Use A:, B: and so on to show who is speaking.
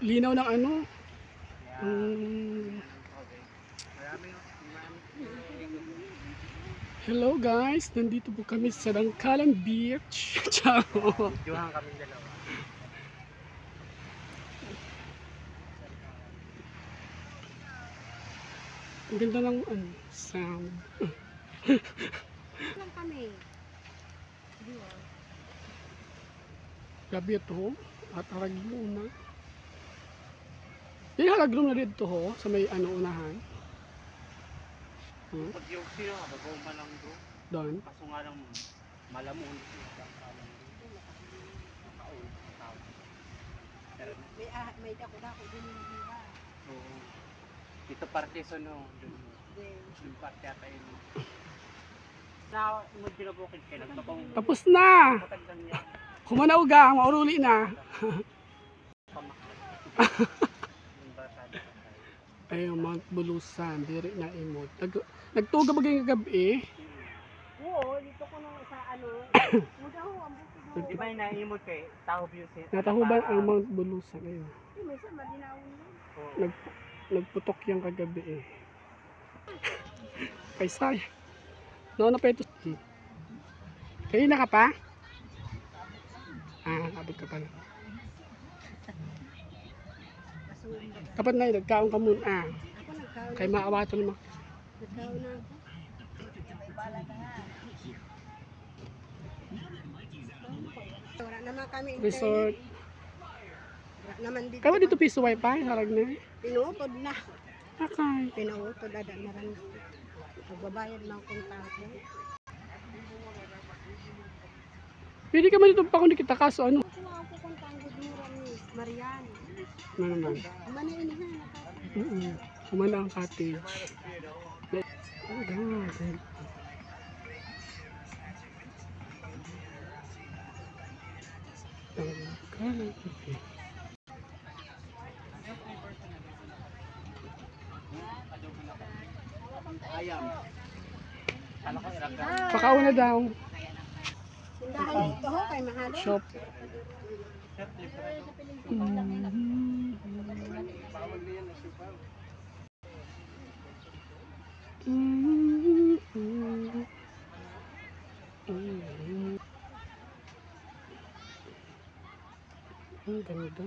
A: linaw ng ano. Um, hello guys, nandito po kami sa Dangkalan Beach. Ciao.
B: Videohan kami dalawa.
A: Ang ganda ng ano, sound.
C: Lang kami. Di ba?
A: Gabi ito at haraglo na. Yung haraglo na dito ho, sa may ano unahan.
B: Pag yung sino ka, babaw man lang doon.
A: Doon.
B: Kaso nga lang, malamon.
C: May dako-dako din yung diba.
B: Oo. Dito parte so no, yung parte ata yun. Na, mo binabukid kayo, nagtapong.
A: Tapos na!
B: Patagdan niya.
A: Humanaw ga, mauruli na.
B: Yung bata na.
A: Ayun, Mount Bulusan, diri na imod. Nagtuga ba yung gabi?
C: Oo, dito ko nung sa ano. Muda ho, ang bukid ho.
B: Di ba yung naimod kay Tahob yung
A: Natahuban ang Mount Bulusan. Ayun.
C: May isa madinawon yun.
A: Nagputok yung kagabi eh. Kay Say. No, na pa ito. Kayo na ka pa? Abot ka pa na. Kapat na yun, nagkaon ka muna.
C: Ako nagkaon.
A: Kay maawato naman.
C: Nagkaon na ako. Wala naman kami
A: Resort.
C: Wala naman dito.
A: Kawa dito piso wifi, harag na.
C: Pinuutod na.
A: Akay.
C: Pinuutod na na rin. Magbabayad lang kung tako.
A: Pwede ka man dito pa kung di kita kaso ano.
C: Kung ako kung tanggod mura ni Marian.
A: Ano naman.
C: Maniinihan na ka.
A: Kumana ang cottage. Oh God. Dangkalan Beach.
B: Ayam. Ano ko ilaga?
A: Pakauna daw.
C: Tindahan dito ho kay Mahalo.
A: Shop. Ang ganda.